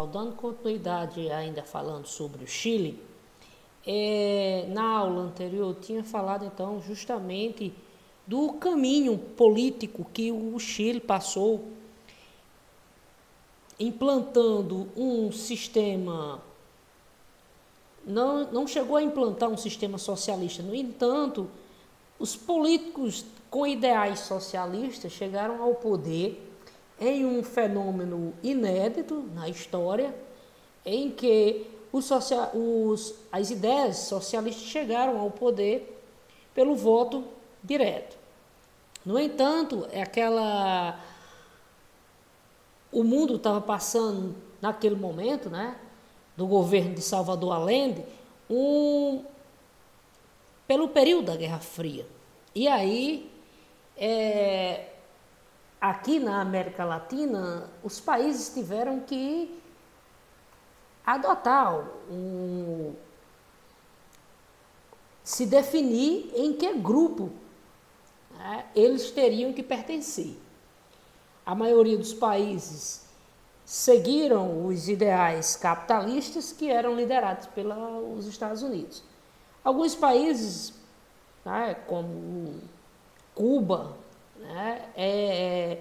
Dando continuidade ainda falando sobre o Chile, na aula anterior eu tinha falado então justamente do caminho político que o Chile passou, implantando um sistema, não chegou a implantar um sistema socialista. No entanto, os políticos com ideais socialistas chegaram ao poder em um fenômeno inédito na história, em que as ideias socialistas chegaram ao poder pelo voto direto. No entanto, o mundo estava passando, naquele momento, né, do governo de Salvador Allende, pelo período da Guerra Fria. E aí, aqui na América Latina, os países tiveram que adotar, se definir em que grupo, né, eles teriam que pertencer. A maioria dos países seguiram os ideais capitalistas que eram liderados pelos Estados Unidos. Alguns países, né, como Cuba, né,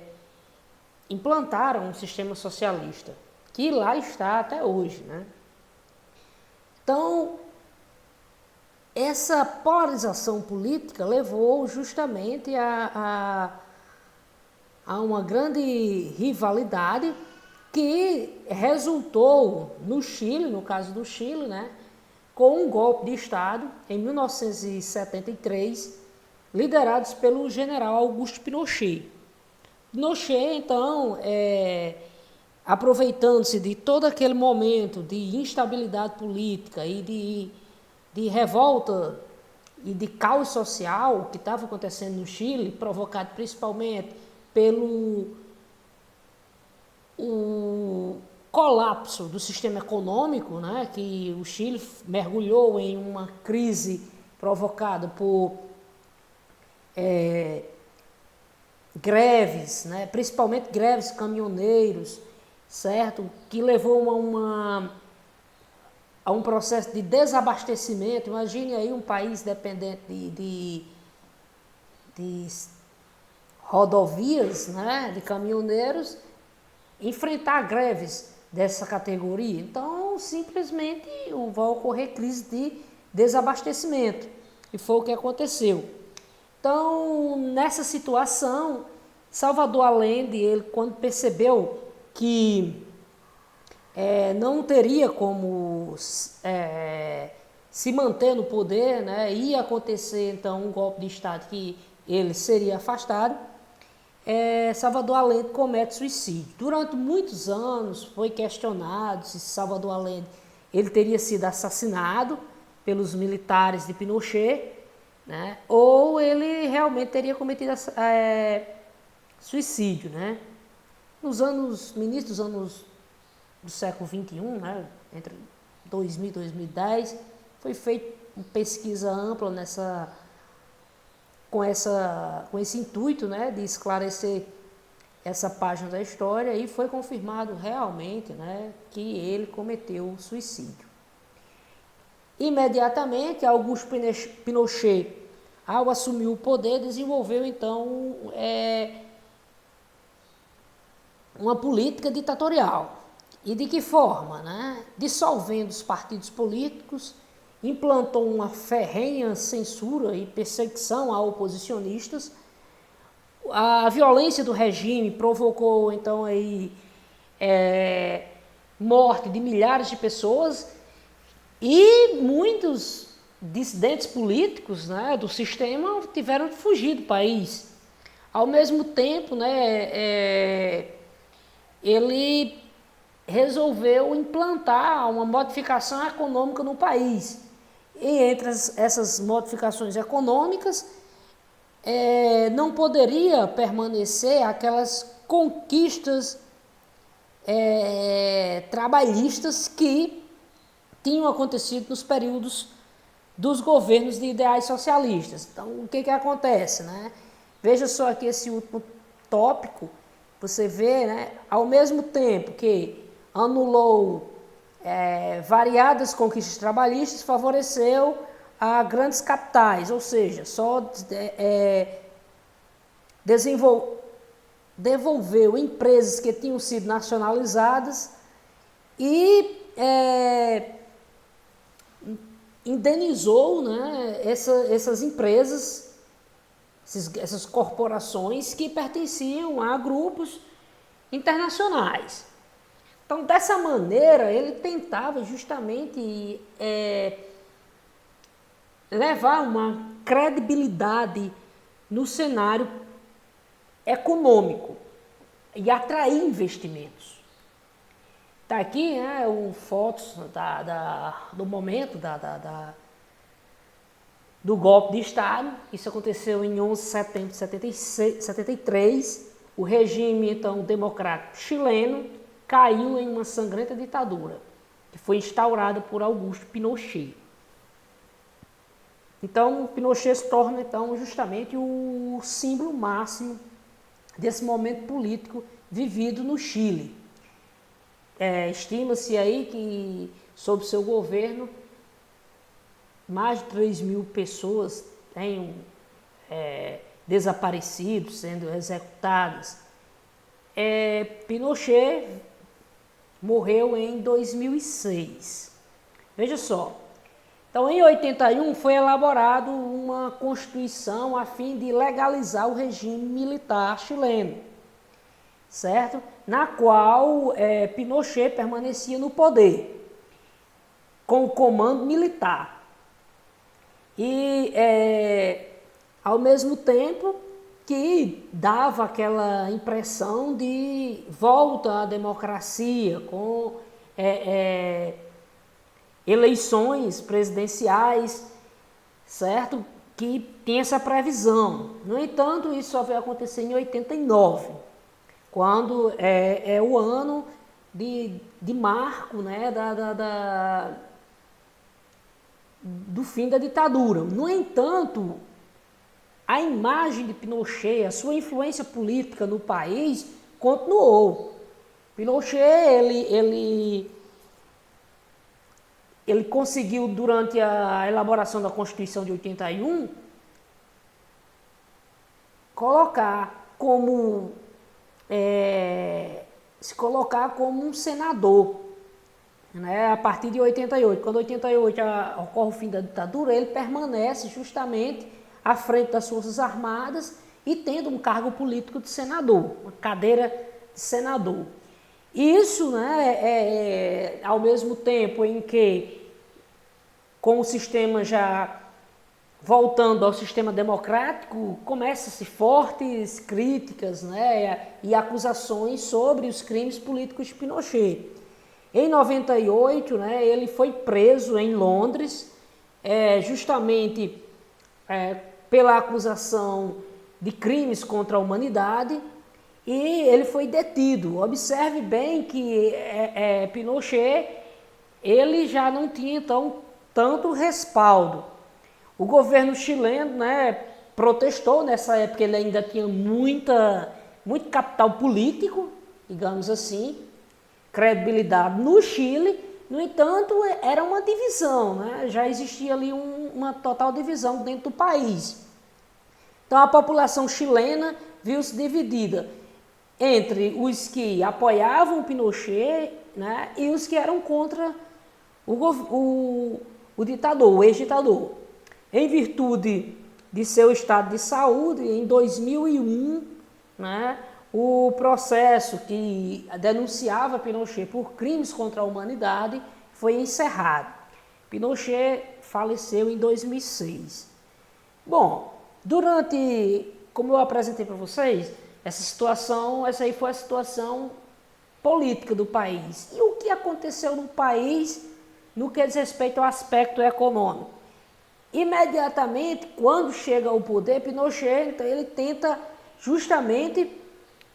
implantaram um sistema socialista, que lá está até hoje, né? Então, essa polarização política levou justamente a uma grande rivalidade que resultou no Chile, no caso do Chile, né, com um golpe de Estado em 1973, liderados pelo general Augusto Pinochet. Pinochet, então, aproveitando-se de todo aquele momento de instabilidade política e de revolta e de caos social que estava acontecendo no Chile, provocado principalmente pelo colapso do sistema econômico, né, que o Chile mergulhou em uma crise provocada por greves, né, principalmente greves caminhoneiros, certo? Que levou a um processo de desabastecimento. Imagine aí um país dependente de rodovias, né, de caminhoneiros, enfrentar greves dessa categoria. Então, simplesmente vai ocorrer crise de desabastecimento. E foi o que aconteceu. Então, nessa situação, Salvador Allende, ele, quando percebeu que não teria como se manter no poder, né, ia acontecer então um golpe de Estado que ele seria afastado, Salvador Allende comete suicídio. Durante muitos anos foi questionado se Salvador Allende ele teria sido assassinado pelos militares de Pinochet, né, ou ele realmente teria cometido suicídio, né? No início dos anos do século XXI, né, entre 2000 e 2010, foi feita uma pesquisa ampla com esse intuito, né, de esclarecer essa página da história, e foi confirmado realmente, né, que ele cometeu suicídio. Imediatamente, Augusto Pinochet, ao assumir o poder, desenvolveu então uma política ditatorial. E de que forma? Né? Dissolvendo os partidos políticos, implantou uma ferrenha censura e perseguição a oposicionistas. A violência do regime provocou então aí morte de milhares de pessoas, e muitos dissidentes políticos, né, do sistema tiveram que fugir do país. Ao mesmo tempo, né, ele resolveu implantar uma modificação econômica no país. E entre essas modificações econômicas, não poderia permanecer aquelas conquistas trabalhistas que tinham acontecido nos períodos dos governos de ideais socialistas. Então, o que acontece, né? Veja só aqui esse último tópico, você vê, né, ao mesmo tempo que anulou variadas conquistas trabalhistas, favoreceu a grandes capitais, ou seja, só devolveu empresas que tinham sido nacionalizadas e indenizou, né, essas empresas, essas corporações que pertenciam a grupos internacionais. Então, dessa maneira, ele tentava justamente levar uma credibilidade no cenário econômico e atrair investimentos. Está aqui, né, fotos do momento do golpe de Estado. Isso aconteceu em 11 de setembro de 73. O regime, então, democrático chileno caiu em uma sangrenta ditadura, que foi instaurada por Augusto Pinochet. Então, Pinochet se torna, então, justamente o símbolo máximo desse momento político vivido no Chile. Estima-se aí que, sob seu governo, mais de 3.000 pessoas tenham desaparecido, sendo executadas. Pinochet morreu em 2006. Veja só. Então, em 81, foi elaborada uma constituição a fim de legalizar o regime militar chileno, certo? Na qual Pinochet permanecia no poder, com o comando militar. E, ao mesmo tempo, que dava aquela impressão de volta à democracia, com eleições presidenciais, certo? Que tem essa previsão. No entanto, isso só vai acontecer em 89, quando é o ano de marco, né, do fim da ditadura. No entanto, a imagem de Pinochet, a sua influência política no país, continuou. Pinochet, ele conseguiu, durante a elaboração da Constituição de 81, se colocar como um senador, né, a partir de 88. Quando 88 ocorre o fim da ditadura, ele permanece justamente à frente das Forças Armadas e tendo um cargo político de senador, uma cadeira de senador. Isso, né, ao mesmo tempo em que, com o sistema já voltando ao sistema democrático, começam-se fortes críticas, né, e acusações sobre os crimes políticos de Pinochet. Em 98, né, ele foi preso em Londres, justamente pela acusação de crimes contra a humanidade, e ele foi detido. Observe bem que Pinochet, ele já não tinha, então, tanto respaldo. O governo chileno, né, protestou nessa época, ele ainda tinha muito capital político, digamos assim, credibilidade no Chile. No entanto, era uma divisão, né? Já existia ali uma total divisão dentro do país. Então, a população chilena viu-se dividida entre os que apoiavam o Pinochet, né, e os que eram contra o ditador, o ex-ditador. Em virtude de seu estado de saúde, em 2001, né, o processo que denunciava Pinochet por crimes contra a humanidade foi encerrado. Pinochet faleceu em 2006. Bom, como eu apresentei para vocês, essa aí foi a situação política do país. E o que aconteceu no país no que diz respeito ao aspecto econômico? Imediatamente, quando chega ao poder, Pinochet, então, ele tenta justamente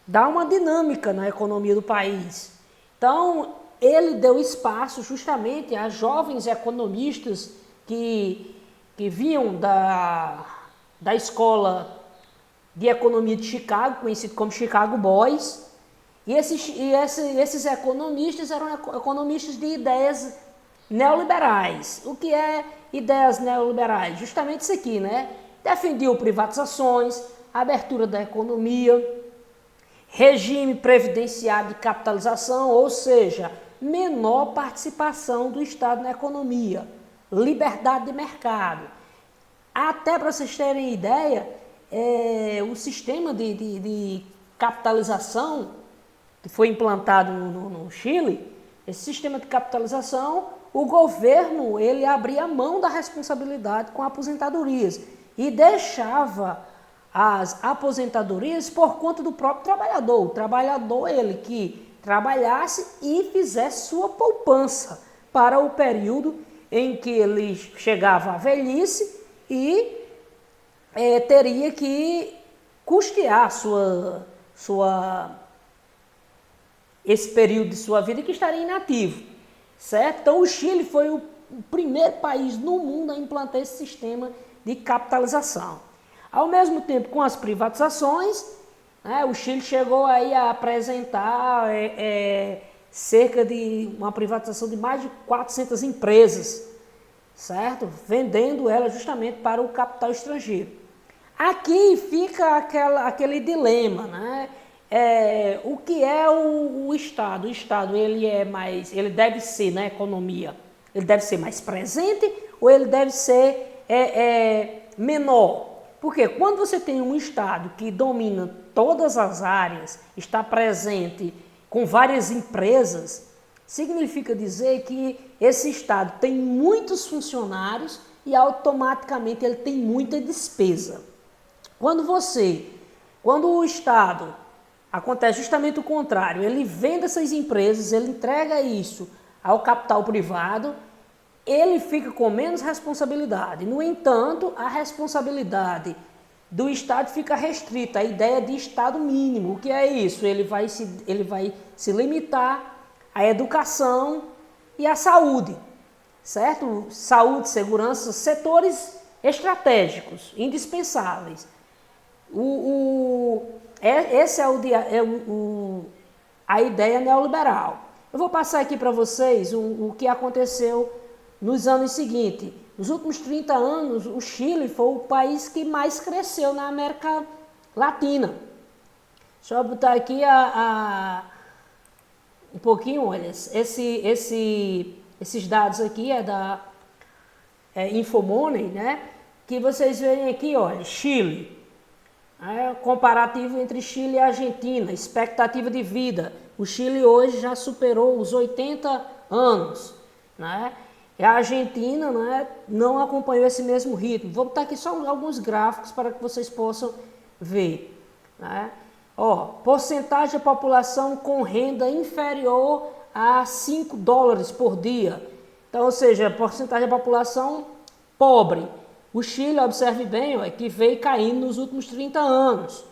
dar uma dinâmica na economia do país. Então, ele deu espaço justamente a jovens economistas que vinham da escola de economia de Chicago, conhecido como Chicago Boys, Esses economistas eram economistas de ideias neoliberais. O que é ideias neoliberais? Justamente isso aqui, né? Defendiam privatizações, abertura da economia, regime previdenciário de capitalização, ou seja, menor participação do Estado na economia, liberdade de mercado. Até para vocês terem ideia, o sistema de capitalização que foi implantado no Chile, esse sistema de capitalização, o governo ele abria mão da responsabilidade com aposentadorias e deixava as aposentadorias por conta do próprio trabalhador. O trabalhador, ele que trabalhasse e fizesse sua poupança para o período em que ele chegava à velhice e teria que custear esse período de sua vida que estaria inativo, certo? Então o Chile foi o primeiro país no mundo a implantar esse sistema de capitalização. Ao mesmo tempo, com as privatizações, né, o Chile chegou aí a apresentar cerca de uma privatização de mais de 400 empresas, certo? Vendendo ela justamente para o capital estrangeiro. Aqui fica aquele dilema, né? O que é o Estado? O Estado ele deve ser na economia, ele deve ser mais presente ou ele deve ser menor? Porque quando você tem um Estado que domina todas as áreas, está presente com várias empresas, significa dizer que esse Estado tem muitos funcionários e automaticamente ele tem muita despesa. Quando o Estado acontece justamente o contrário, ele vende essas empresas, ele entrega isso ao capital privado, ele fica com menos responsabilidade. No entanto, a responsabilidade do Estado fica restrita à ideia de Estado mínimo. O que é isso? Ele vai se limitar à educação e à saúde, certo? Saúde, segurança, setores estratégicos, indispensáveis. Essa é a ideia neoliberal. Eu vou passar aqui para vocês o que aconteceu nos anos seguintes. Nos últimos 30 anos, o Chile foi o país que mais cresceu na América Latina. Deixa eu botar aqui um pouquinho, olha, esses dados aqui é da Infomoney, né? Que vocês veem aqui, olha, Chile. Comparativo entre Chile e Argentina, expectativa de vida. O Chile hoje já superou os 80 anos, né? E a Argentina, né, não acompanhou esse mesmo ritmo. Vou botar aqui só alguns gráficos para que vocês possam ver, né? Porcentagem da população com renda inferior a 5 dólares por dia. Então, ou seja, porcentagem da população pobre. O Chile, observe bem, que veio caindo nos últimos 30 anos.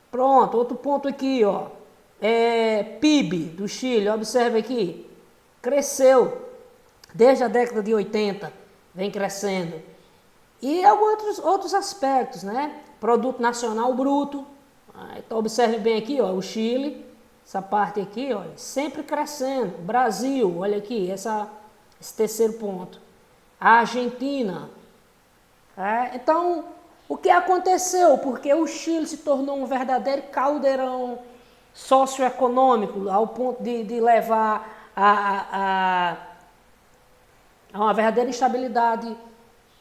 Pronto, outro ponto aqui, PIB do Chile, observe aqui, cresceu desde a década de 80, vem crescendo. E alguns outros aspectos, né? Produto Nacional Bruto, então observe bem aqui, o Chile, essa parte aqui, sempre crescendo. Brasil, olha aqui, esse terceiro ponto. A Argentina. Então, o que aconteceu? Porque o Chile se tornou um verdadeiro caldeirão socioeconômico, ao ponto de levar a uma verdadeira instabilidade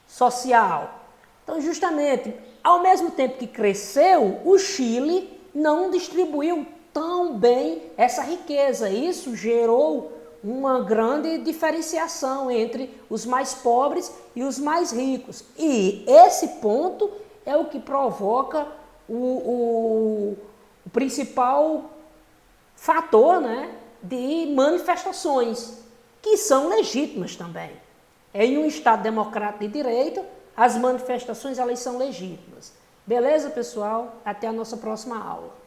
social. Então, justamente, ao mesmo tempo que cresceu, o Chile não distribuiu tão bem essa riqueza. Isso gerou uma grande diferenciação entre os mais pobres e os mais ricos. E esse ponto é o que provoca o principal fator, né, de manifestações, que são legítimas também. Em um Estado democrático de direito, as manifestações elas são legítimas. Beleza, pessoal? Até a nossa próxima aula.